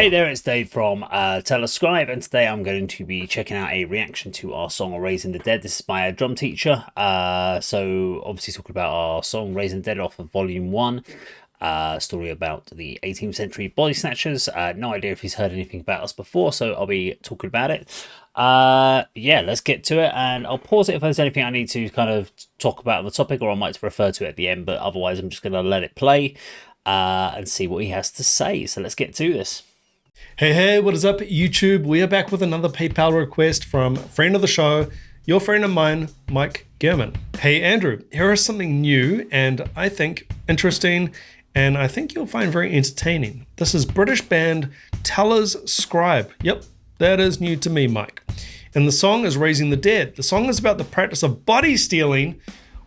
Hey there, it's Dave from Scribe, and today I'm going to be checking out a reaction to our song Raising the Dead. This is by a drum teacher. So obviously talking about our song Raising the Dead off of Volume 1. Story about the 18th century body snatchers. No idea if he's heard anything about us before, so I'll be talking about it. Yeah, let's get to it, and I'll pause it if there's anything I need to kind of talk about on the topic, or I might refer to it at the end, but otherwise I'm just going to let it play and see what he has to say. So let's get to this. Hey, what is up, YouTube? We are back with another PayPal request from friend of the show, your friend of mine, Mike Gehrman. Hey, Andrew, here is something new and I think interesting, and I think you'll find very entertaining. This is British band Teller's Scribe. Yep, that is new to me, Mike. And the song is Raising the Dead. The song is about the practice of body stealing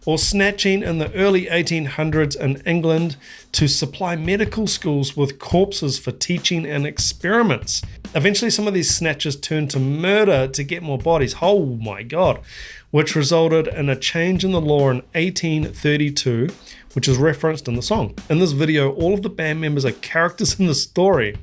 or snatching in the early 1800s in England to supply medical schools with corpses for teaching and experiments. Eventually, some of these snatchers turned to murder to get more bodies. Oh my God. Which resulted in a change in the law in 1832, which is referenced in the song. In this video, all of the band members are characters in the story.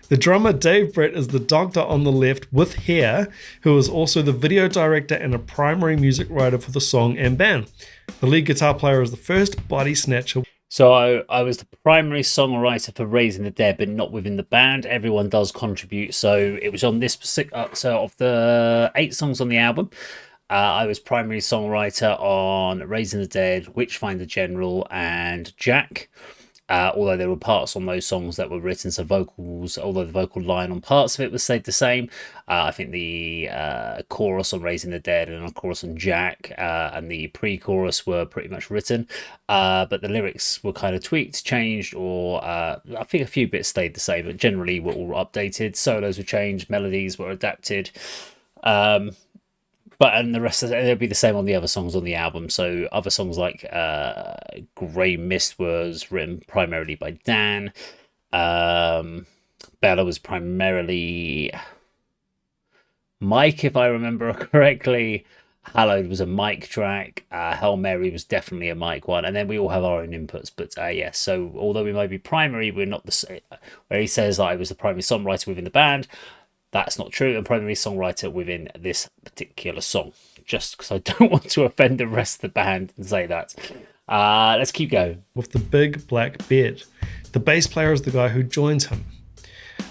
The drummer Dave Brett is the doctor on the left with hair, who is also the video director and a primary music writer for the song and band. The lead guitar player is the first body snatcher. So I was the primary songwriter for Raising the Dead, but not within the band. Everyone does contribute. So it was on this so of the 8 songs on the album, I was primary songwriter on Raising the Dead, Witchfinder General, and Jack. Although there were parts on those songs that were written, so vocals, although the vocal line on parts of it was stayed the same. I think the chorus on Raising the Dead and a chorus on Jack and the pre-chorus were pretty much written. But the lyrics were kind of tweaked, changed, or I think a few bits stayed the same, but generally were all updated. Solos were changed, melodies were adapted. And the rest of it, it'll be the same on the other songs on the album. So other songs like Grey Mist was written primarily by Dan. Bella was primarily Mike, if I remember correctly. Hallowed was a Mike track. Hail Mary was definitely a Mike one. And then we all have our own inputs. But yeah, so although we might be primary, we're not the same. Where he says that I was the primary songwriter within the band, that's not true. I'm primary songwriter within this particular song, just because I don't want to offend the rest of the band and say that. Let's keep going. With the big black beard. The bass player is the guy who joins him.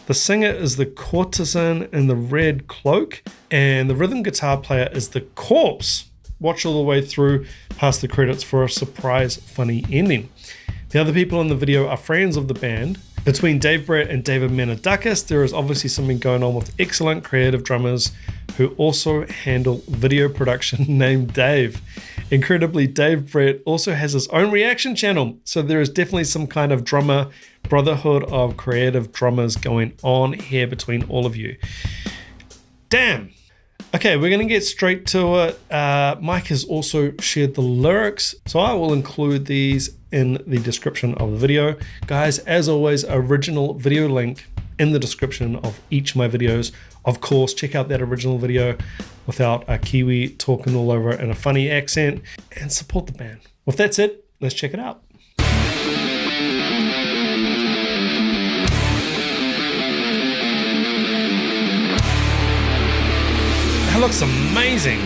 The singer is the courtesan in the red cloak, and the rhythm guitar player is the corpse. Watch all the way through past the credits for a surprise funny ending. The other people in the video are friends of the band. Between Dave Brett and David Menadakis, there is obviously something going on with excellent creative drummers who also handle video production named Dave. Incredibly, Dave Brett also has his own reaction channel, so there is definitely some kind of drummer brotherhood of creative drummers going on here between all of you. Damn. Okay, we're going to get straight to it. Mike has also shared the lyrics, so I will include these in the description of the video. Guys, as always, original video link in the description of each of my videos. Of course, check out that original video without a Kiwi talking all over it in a funny accent, and support the band. With that said, let's check it out. That looks amazing.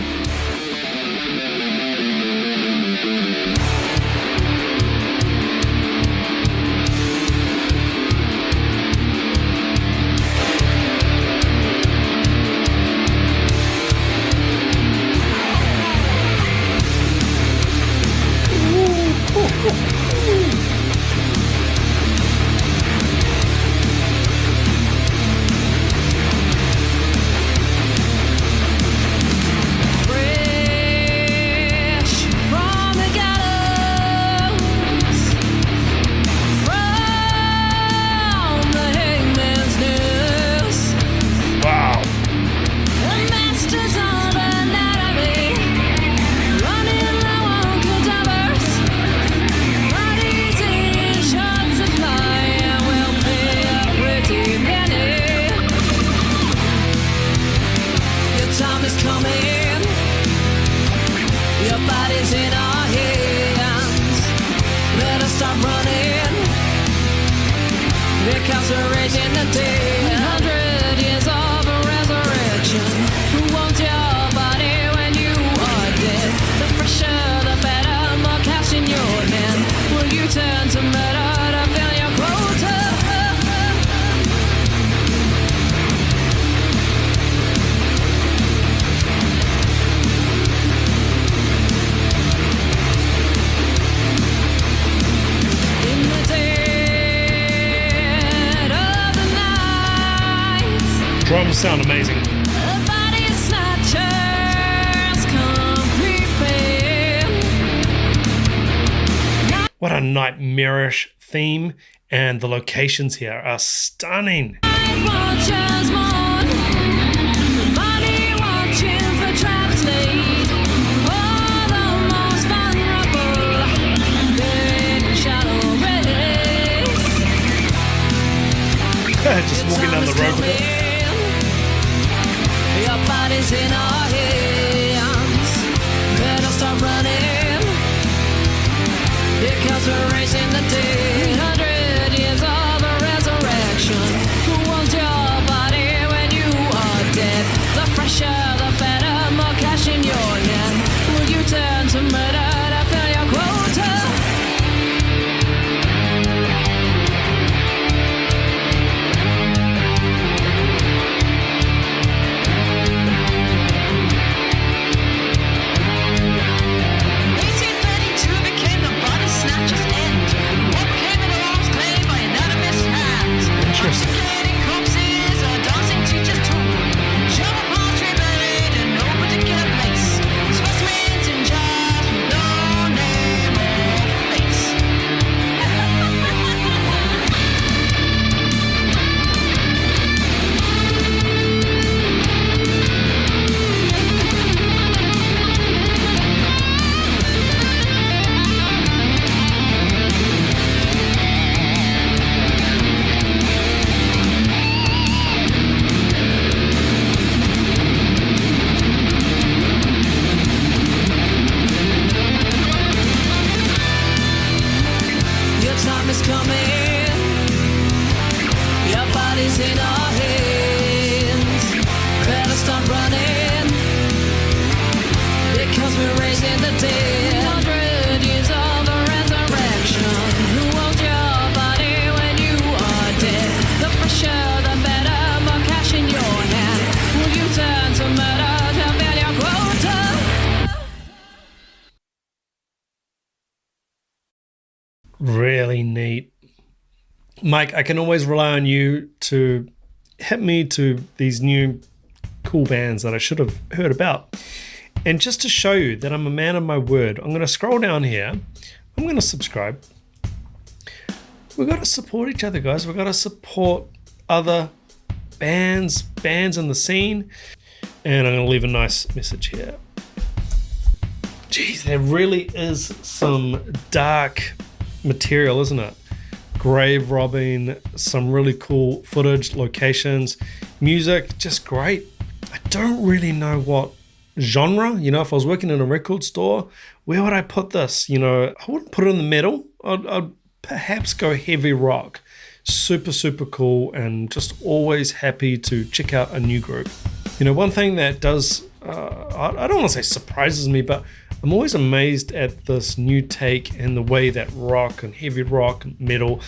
Because we're raising the dead. sound amazing. What a nightmarish theme, and the locations here are stunning. Just walking down the road with it. Your body's in our hands. Better start running, because we're racing the day. 100 years of the resurrection. Who wants your body when you are dead? The fresher, the better, more cash in your hand. Will you turn to murder to fill your quota? Time is coming. Your body's in our hands. Better start running, because we're raising the dead. 100 years of a resurrection. Who owns your body when you are dead? The fresher, the better, more cash in your hand. Will you turn to murder to fill your quota? Really neat. Mike, I can always rely on you to hit me to these new cool bands that I should have heard about. And just to show you that I'm a man of my word, I'm going to scroll down here. I'm going to subscribe. We've got to support each other, guys. We've got to support other bands in the scene. And I'm going to leave a nice message here. Jeez, there really is some dark material, isn't it? Grave robbing, some really cool footage, locations, music, just great. I don't really know what genre, if I was working in a record store, where would I put this? I wouldn't put it in the metal. I'd perhaps go heavy rock. Super, super cool, and just always happy to check out a new group. One thing that does, I don't want to say surprises me, but I'm always amazed at this new take and the way that rock and heavy rock and metal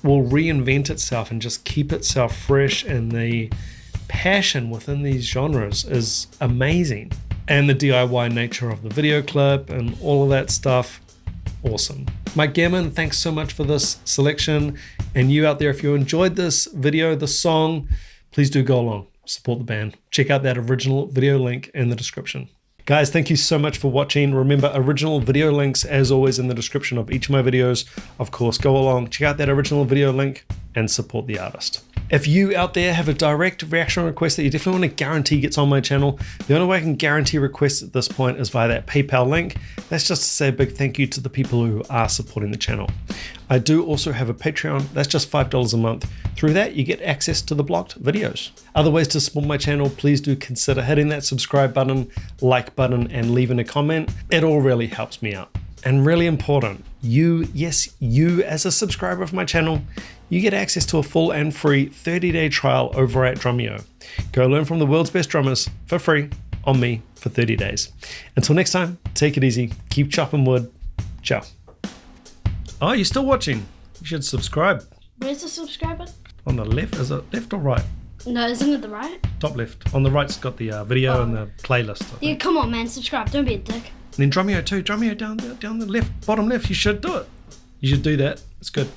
will reinvent itself and just keep itself fresh, and the passion within these genres is amazing. And the DIY nature of the video clip and all of that stuff, awesome. Mike Gammon, thanks so much for this selection. And you out there, if you enjoyed this video, the song, please do go along, support the band. Check out that original video link in the description. Guys, thank you so much for watching. Remember, original video links, as always, in the description of each of my videos. Of course, go along, check out that original video link, and support the artist. If you out there have a direct reaction request that you definitely want to guarantee gets on my channel, the only way I can guarantee requests at this point is via that PayPal link. That's just to say a big thank you to the people who are supporting the channel. I do also have a Patreon. That's just $5 a month. Through that, you get access to the blocked videos. Other ways to support my channel, please do consider hitting that subscribe button, like button, and leaving a comment. It all really helps me out. And really important, you as a subscriber of my channel, you get access to a full and free 30-day trial over at Drumeo. Go learn from the world's best drummers for free on me for 30 days. Until next time, take it easy, keep chopping wood. Ciao. Oh, you're still watching? You should subscribe. Where's the subscribe button? On the left, is it left or right? No, isn't it the right? Top left. On the right's got the video and the playlist. Yeah, come on, man, subscribe. Don't be a dick. And then Drumeo too. Drumeo down the left, bottom left. You should do it. You should do that. It's good.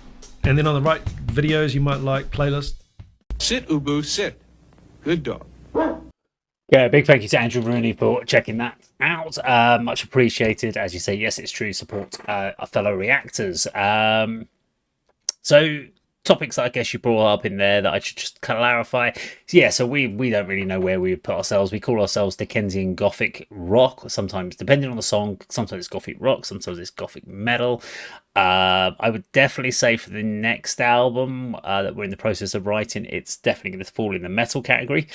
And then on the right, videos you might like, playlist. Sit, Ubu, sit. Good dog. Yeah, big thank you to Andrew Rooney for checking that out. Much appreciated. As you say, yes, it's true. Support our fellow reactors. So topics that I guess you brought up in there that I should just clarify. Yeah, so we don't really know where we would put ourselves. We call ourselves Dickensian Gothic Rock. Sometimes, depending on the song, sometimes it's Gothic Rock, sometimes it's Gothic Metal. I would definitely say for the next album that we're in the process of writing, it's definitely going to fall in the metal category.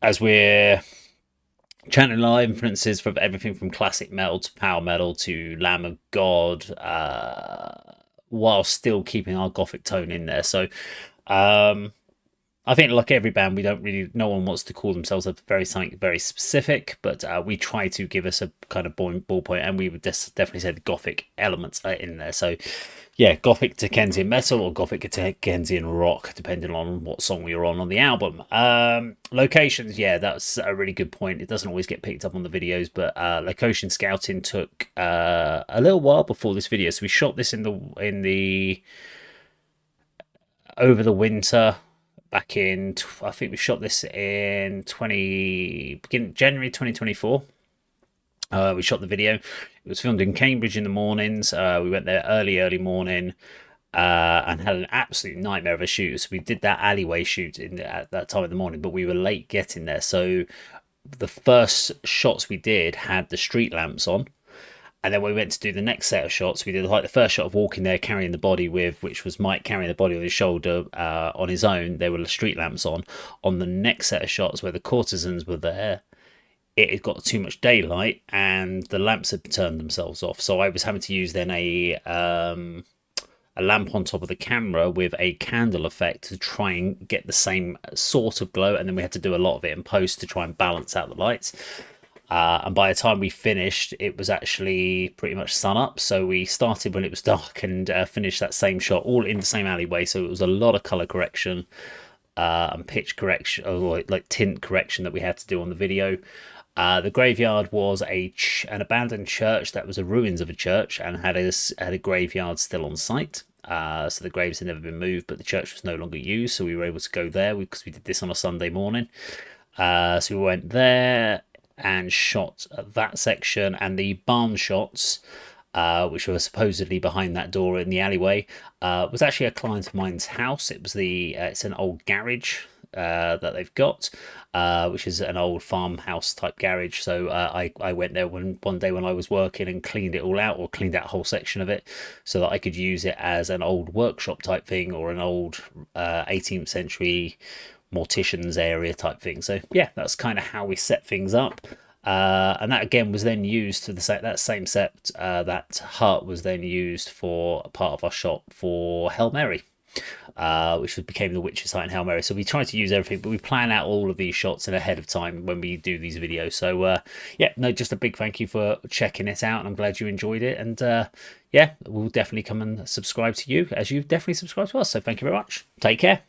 As we're channeling our influences from everything from classic metal to power metal to Lamb of God, while still keeping our gothic tone in there. So I think, like every band, we don't really. No one wants to call themselves something very specific, but we try to give us a kind of ballpoint, and we would definitely say the gothic elements are in there. So, yeah, gothic Dickensian metal or gothic Dickensian rock, depending on what song we were on the album. Locations, yeah, that's a really good point. It doesn't always get picked up on the videos, but location scouting took a little while before this video. So we shot this in the over the winter. Back in, I think we shot this in January 2024. We shot the video. It was filmed in Cambridge in the mornings. We went there early morning and had an absolute nightmare of a shoot. So we did that alleyway shoot at that time of the morning, but we were late getting there. So the first shots we did had the street lamps on. And then we went to do the next set of shots. We did like the first shot of walking there, carrying the body which was Mike carrying the body on his shoulder on his own. There were the street lamps on. On the next set of shots where the courtesans were there, it had got too much daylight and the lamps had turned themselves off. So I was having to use then a lamp on top of the camera with a candle effect to try and get the same sort of glow. And then we had to do a lot of it in post to try and balance out the lights. And by the time we finished, it was actually pretty much sun up. So we started when it was dark and finished that same shot all in the same alleyway. So it was a lot of color correction and pitch correction, or like tint correction that we had to do on the video. The graveyard was an abandoned church that was the ruins of a church and had a graveyard still on site. So the graves had never been moved, but the church was no longer used. So we were able to go there because we did this on a Sunday morning. So we went there and shot that section, and the barn shots, which were supposedly behind that door in the alleyway, was actually a client of mine's house. It was it's an old garage that they've got, which is an old farmhouse type garage. So I went there one day when I was working and cleaned it all out, or cleaned out a whole section of it, so that I could use it as an old workshop type thing, or an old 18th century mortician's area type thing. So yeah, that's kind of how we set things up, and that again was then used to that same set. That hut was then used for a part of our shot for Hail Mary, which became the Witch's Hut in Hail Mary. So we try to use everything, but we plan out all of these shots in ahead of time when we do these videos. So yeah, no, just a big thank you for checking it out, and I'm glad you enjoyed it. And yeah, we'll definitely come and subscribe to you, as you've definitely subscribed to us. So thank you very much. Take care.